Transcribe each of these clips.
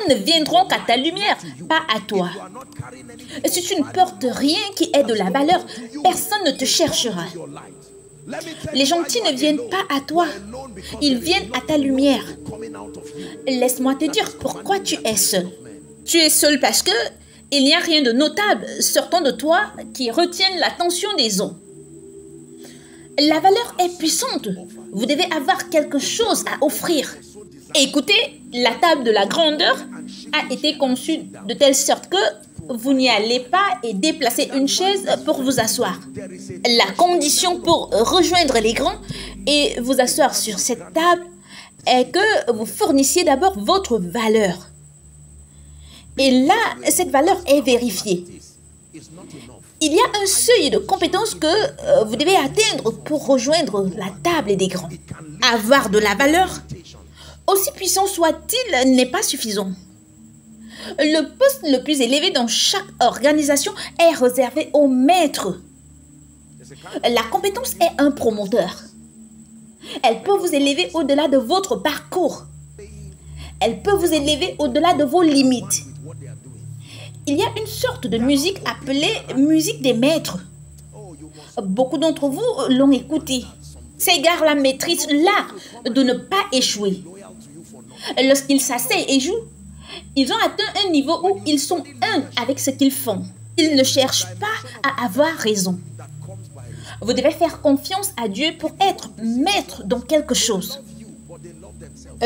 ne viendront qu'à ta lumière, pas à toi. Si tu ne portes rien qui ait de la valeur, personne ne te cherchera. Les gentils ne viennent pas à toi, ils viennent à ta lumière. Laisse-moi te dire pourquoi tu es seul. Tu es seul parce que il n'y a rien de notable sortant de toi qui retienne l'attention des autres. La valeur est puissante. Vous devez avoir quelque chose à offrir. Écoutez, la table de la grandeur a été conçue de telle sorte que vous n'y allez pas et déplacer une chaise pour vous asseoir. La condition pour rejoindre les grands et vous asseoir sur cette table est que vous fournissiez d'abord votre valeur. Et là, cette valeur est vérifiée. Il y a un seuil de compétences que vous devez atteindre pour rejoindre la table des grands. Avoir de la valeur, aussi puissant soit-il, n'est pas suffisant. Le poste le plus élevé dans chaque organisation est réservé au maître. La compétence est un promoteur. Elle peut vous élever au-delà de votre parcours. Elle peut vous élever au-delà de vos limites. Il y a une sorte de musique appelée musique des maîtres. Beaucoup d'entre vous l'ont écoutée. Ces gars-là maîtrisent l'art de ne pas échouer. Lorsqu'ils s'asseyent et jouent, ils ont atteint un niveau où ils sont un avec ce qu'ils font. Ils ne cherchent pas à avoir raison. Vous devez faire confiance à Dieu pour être maître dans quelque chose.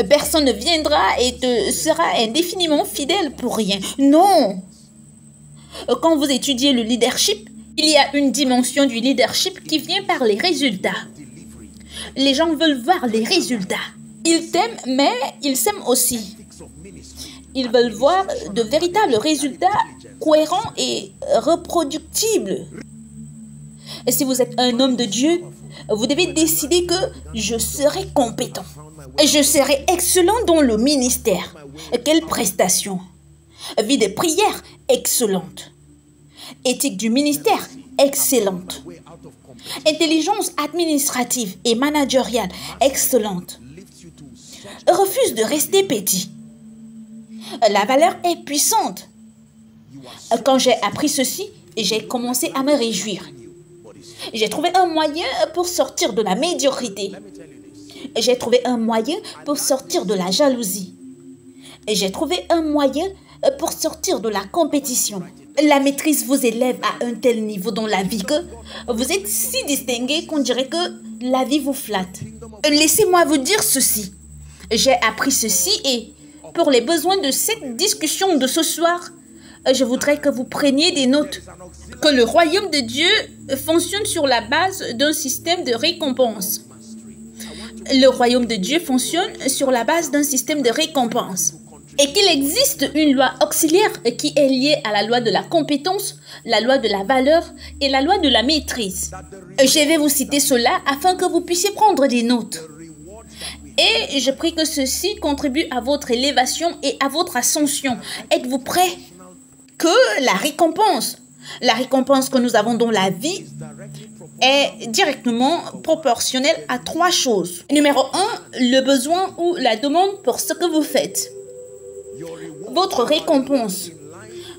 Personne ne viendra et te sera indéfiniment fidèle pour rien. Non! Quand vous étudiez le leadership, il y a une dimension du leadership qui vient par les résultats. Les gens veulent voir les résultats. Ils t'aiment, mais ils s'aiment aussi. Ils veulent voir de véritables résultats cohérents et reproductibles. Et si vous êtes un homme de Dieu, vous devez décider que je serai compétent. Je serai excellent dans le ministère. Quelle prestation! Vie de prière excellente. Éthique du ministère excellente. Intelligence administrative et managériale excellente. Refuse de rester petit. La valeur est puissante. Quand j'ai appris ceci, j'ai commencé à me réjouir. J'ai trouvé un moyen pour sortir de la médiocrité. J'ai trouvé un moyen pour sortir de la jalousie. J'ai trouvé un moyen pour sortir de la compétition. La maîtrise vous élève à un tel niveau dans la vie que vous êtes si distingué qu'on dirait que la vie vous flatte. Laissez-moi vous dire ceci. J'ai appris ceci et pour les besoins de cette discussion de ce soir, je voudrais que vous preniez des notes. Que le royaume de Dieu fonctionne sur la base d'un système de récompense. Le royaume de Dieu fonctionne sur la base d'un système de récompense. Et qu'il existe une loi auxiliaire qui est liée à la loi de la compétence, la loi de la valeur et la loi de la maîtrise. Je vais vous citer cela afin que vous puissiez prendre des notes. Et je prie que ceci contribue à votre élévation et à votre ascension. Êtes-vous prêts? Que la récompense que nous avons dans la vie est directement proportionnelle à 3 choses. Numéro 1, le besoin ou la demande pour ce que vous faites. Votre récompense.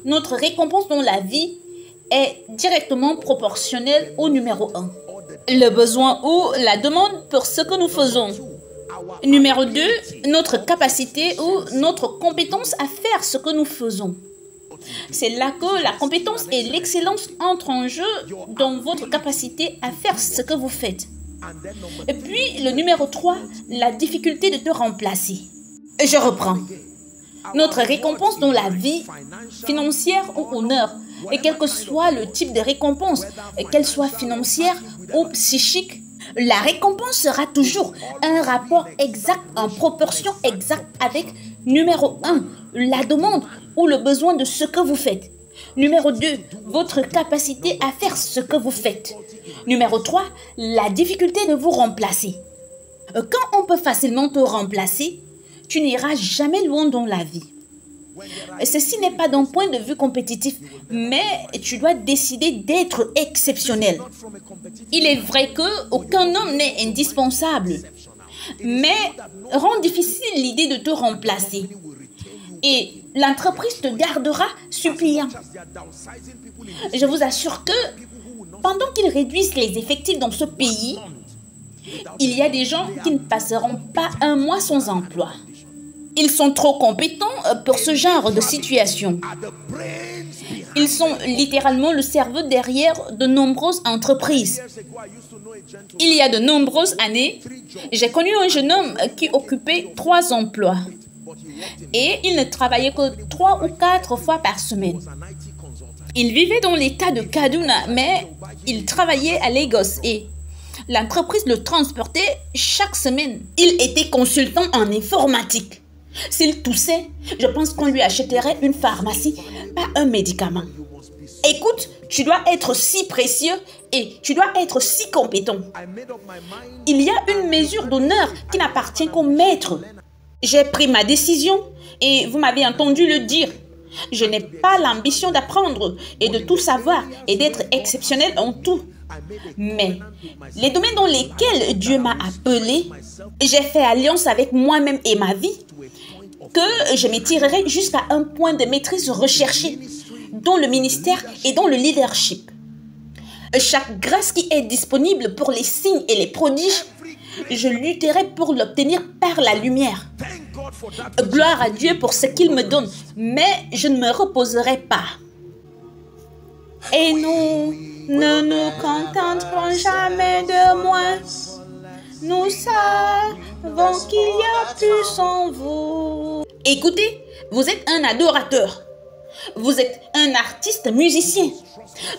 Notre récompense dans la vie est directement proportionnelle au numéro 1. Le besoin ou la demande pour ce que nous faisons. Numéro 2, notre capacité ou notre compétence à faire ce que nous faisons. C'est là que la compétence et l'excellence entrent en jeu dans votre capacité à faire ce que vous faites. Et puis, le numéro 3, la difficulté de te remplacer. Je reprends. Notre récompense dans la vie, financière ou honneur, et quel que soit le type de récompense, qu'elle soit financière ou psychique, la récompense sera toujours un rapport exact, en proportion exacte avec numéro 1, la demande ou le besoin de ce que vous faites. Numéro 2, votre capacité à faire ce que vous faites. Numéro 3, la difficulté de vous remplacer. Quand on peut facilement te remplacer, tu n'iras jamais loin dans la vie. Ceci n'est pas d'un point de vue compétitif, mais tu dois décider d'être exceptionnel. Il est vrai qu'aucun homme n'est indispensable, mais rend difficile l'idée de te remplacer. Et l'entreprise te gardera suppliant. Je vous assure que pendant qu'ils réduisent les effectifs dans ce pays, il y a des gens qui ne passeront pas un mois sans emploi. Ils sont trop compétents pour ce genre de situation. Ils sont littéralement le cerveau derrière de nombreuses entreprises. Il y a de nombreuses années, j'ai connu un jeune homme qui occupait 3 emplois. Et il ne travaillait que 3 ou 4 fois par semaine. Il vivait dans l'état de Kaduna, mais il travaillait à Lagos et l'entreprise le transportait chaque semaine. Il était consultant en informatique. S'il toussait, je pense qu'on lui achèterait une pharmacie, pas un médicament. Écoute, tu dois être si précieux et tu dois être si compétent. Il y a une mesure d'honneur qui n'appartient qu'au maître. J'ai pris ma décision et vous m'avez entendu le dire. Je n'ai pas l'ambition d'apprendre et de tout savoir et d'être exceptionnel en tout. Mais les domaines dans lesquels Dieu m'a appelé, j'ai fait alliance avec moi-même et ma vie, que je m'étirerai jusqu'à un point de maîtrise recherché dans le ministère et dans le leadership. Chaque grâce qui est disponible pour les signes et les prodiges, je lutterai pour l'obtenir par la lumière. Gloire à Dieu pour ce qu'il me donne, mais je ne me reposerai pas. Et nous ne nous contenterons jamais de moins. Nous savons qu'il y a plus en vous. Écoutez, vous êtes un adorateur. Vous êtes un artiste musicien.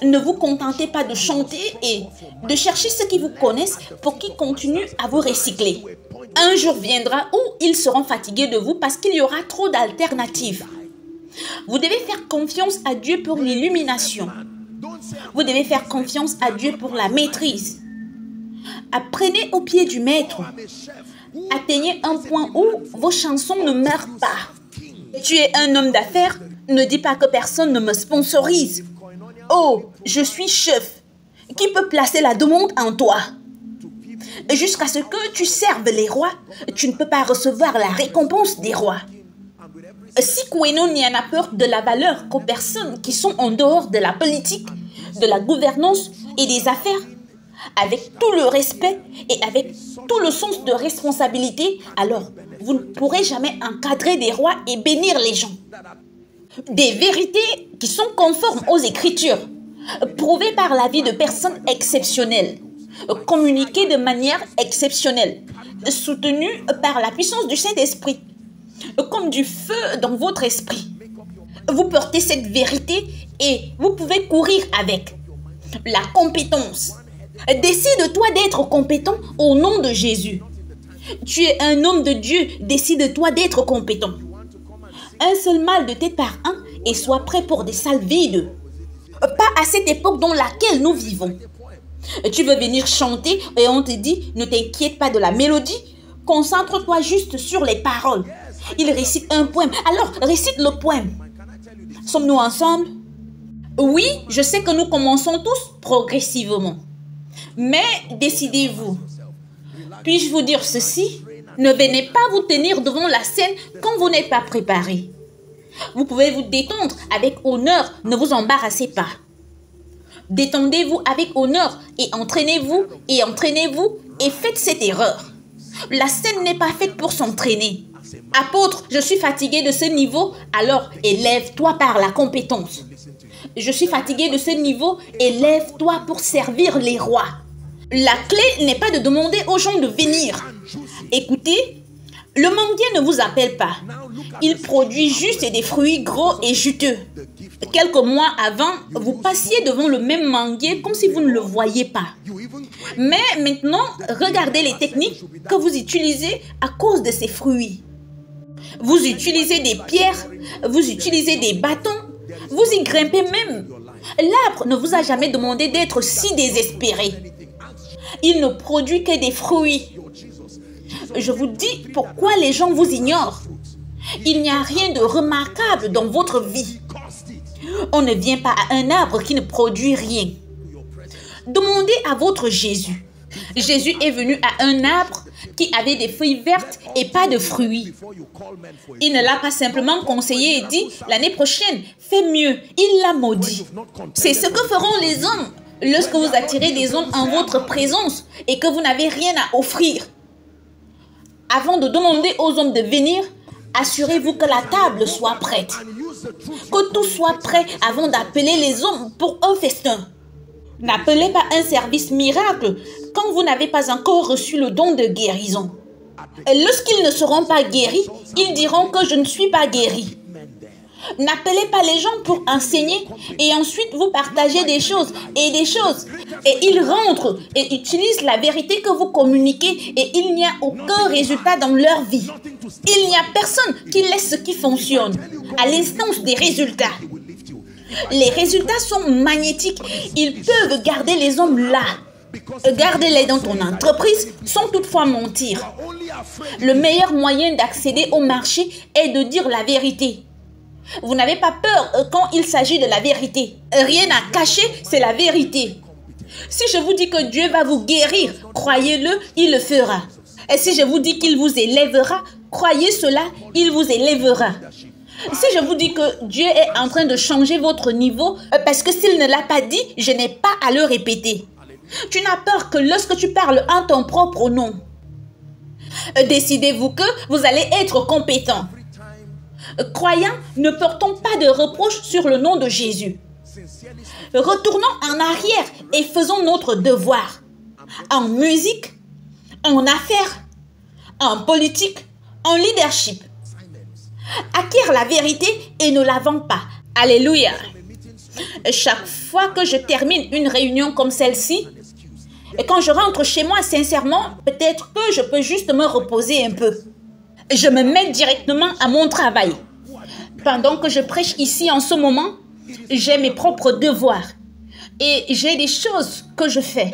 Ne vous contentez pas de chanter et de chercher ceux qui vous connaissent pour qu'ils continuent à vous recycler. Un jour viendra où ils seront fatigués de vous parce qu'il y aura trop d'alternatives. Vous devez faire confiance à Dieu pour l'illumination. Vous devez faire confiance à Dieu pour la maîtrise. Apprenez au pied du maître. Atteignez un point où vos chansons ne meurent pas. Tu es un homme d'affaires, ne dis pas que personne ne me sponsorise. Oh, je suis chef. Qui peut placer la demande en toi? Jusqu'à ce que tu serves les rois, tu ne peux pas recevoir la récompense des rois. Si Kweno n'y en a peur de la valeur qu'aux personnes qui sont en dehors de la politique, de la gouvernance et des affaires, avec tout le respect et avec tout le sens de responsabilité, alors vous ne pourrez jamais encadrer des rois et bénir les gens. Des vérités qui sont conformes aux Écritures, prouvées par la vie de personnes exceptionnelles, communiquées de manière exceptionnelle, soutenues par la puissance du Saint-Esprit, comme du feu dans votre esprit. Vous portez cette vérité et vous pouvez courir avec. La compétence. Décide-toi d'être compétent au nom de Jésus. Tu es un homme de Dieu, décide-toi d'être compétent. Un seul mal de tête par an et sois prêt pour des salles vides. Pas à cette époque dans laquelle nous vivons. Tu veux venir chanter et on te dit, ne t'inquiète pas de la mélodie, concentre-toi juste sur les paroles. Il récite un poème, alors récite le poème. Sommes-nous ensemble? Oui, je sais que nous commençons tous progressivement. Mais décidez-vous. Puis-je vous dire ceci? Ne venez pas vous tenir devant la scène quand vous n'êtes pas préparé. Vous pouvez vous détendre avec honneur, ne vous embarrassez pas. Détendez-vous avec honneur et entraînez-vous et faites cette erreur. La scène n'est pas faite pour s'entraîner. Apôtre, je suis fatigué de ce niveau, alors élève-toi par la compétence. Je suis fatigué de ce niveau, élève-toi pour servir les rois. La clé n'est pas de demander aux gens de venir. Écoutez, le manguier ne vous appelle pas. Il produit juste des fruits gros et juteux. Quelques mois avant, vous passiez devant le même manguier comme si vous ne le voyiez pas. Mais maintenant, regardez les techniques que vous utilisez à cause de ces fruits. Vous utilisez des pierres, vous utilisez des bâtons, vous y grimpez même. L'arbre ne vous a jamais demandé d'être si désespéré. Il ne produit que des fruits. Je vous dis pourquoi les gens vous ignorent. Il n'y a rien de remarquable dans votre vie. On ne vient pas à un arbre qui ne produit rien. Demandez à votre Jésus. Jésus est venu à un arbre qui avait des feuilles vertes et pas de fruits. Il ne l'a pas simplement conseillé et dit, l'année prochaine, fais mieux. Il l'a maudit. C'est ce que feront les hommes lorsque vous attirez des hommes en votre présence et que vous n'avez rien à offrir. Avant de demander aux hommes de venir, assurez-vous que la table soit prête. Que tout soit prêt avant d'appeler les hommes pour un festin. N'appelez pas un service miracle quand vous n'avez pas encore reçu le don de guérison. Et lorsqu'ils ne seront pas guéris, ils diront que je ne suis pas guéri. N'appelez pas les gens pour enseigner et ensuite vous partagez des choses. Et ils rentrent et utilisent la vérité que vous communiquez et il n'y a aucun résultat dans leur vie. Il n'y a personne qui laisse ce qui fonctionne à l'instance des résultats. Les résultats sont magnétiques. Ils peuvent garder les hommes là. Garder-les dans ton entreprise sans toutefois mentir. Le meilleur moyen d'accéder au marché est de dire la vérité. Vous n'avez pas peur quand il s'agit de la vérité. Rien à cacher, c'est la vérité. Si je vous dis que Dieu va vous guérir, croyez-le, il le fera. Et si je vous dis qu'il vous élèvera, croyez cela, il vous élèvera. Si je vous dis que Dieu est en train de changer votre niveau, parce que s'il ne l'a pas dit, je n'ai pas à le répéter. Tu n'as peur que lorsque tu parles en ton propre nom. Décidez-vous que vous allez être compétent. Croyants, ne portons pas de reproches sur le nom de Jésus. Retournons en arrière et faisons notre devoir. En musique, en affaires, en politique, en leadership. Acquiert la vérité et ne la vends pas. Alléluia. Chaque fois que je termine une réunion comme celle-ci, et quand je rentre chez moi sincèrement, peut-être que je peux juste me reposer un peu. Je me mets directement à mon travail. Pendant que je prêche ici en ce moment, j'ai mes propres devoirs. Et j'ai des choses que je fais.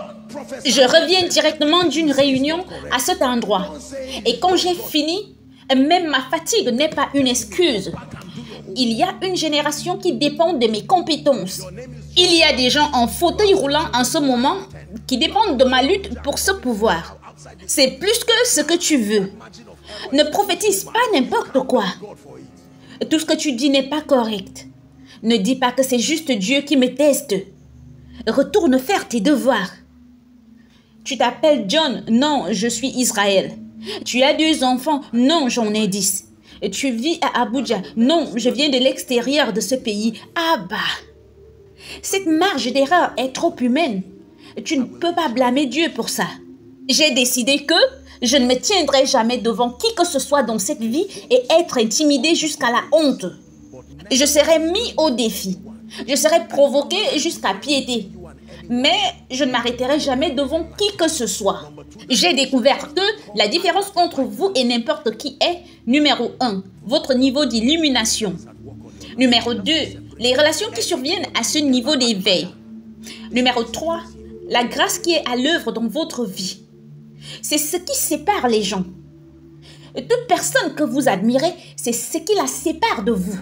Je reviens directement d'une réunion à cet endroit. Et quand j'ai fini, même ma fatigue n'est pas une excuse. Il y a une génération qui dépend de mes compétences. Il y a des gens en fauteuil roulant en ce moment qui dépendent de ma lutte pour ce pouvoir. C'est plus que ce que tu veux. Ne prophétise pas n'importe quoi. Tout ce que tu dis n'est pas correct. Ne dis pas que c'est juste Dieu qui me teste. Retourne faire tes devoirs. Tu t'appelles John? Non, je suis Israël. Tu as 2 enfants? Non, j'en ai 10. Et tu vis à Abuja? Non, je viens de l'extérieur de ce pays. Ah bah! Cette marge d'erreur est trop humaine. Tu ne peux pas blâmer Dieu pour ça. J'ai décidé que je ne me tiendrai jamais devant qui que ce soit dans cette vie et être intimidé jusqu'à la honte. Je serai mis au défi. Je serai provoqué jusqu'à piété. Mais je ne m'arrêterai jamais devant qui que ce soit. J'ai découvert que la différence entre vous et n'importe qui est, numéro 1, votre niveau d'illumination. Numéro 2, les relations qui surviennent à ce niveau d'éveil. Numéro 3, la grâce qui est à l'œuvre dans votre vie. C'est ce qui sépare les gens. Toute personne que vous admirez, c'est ce qui la sépare de vous.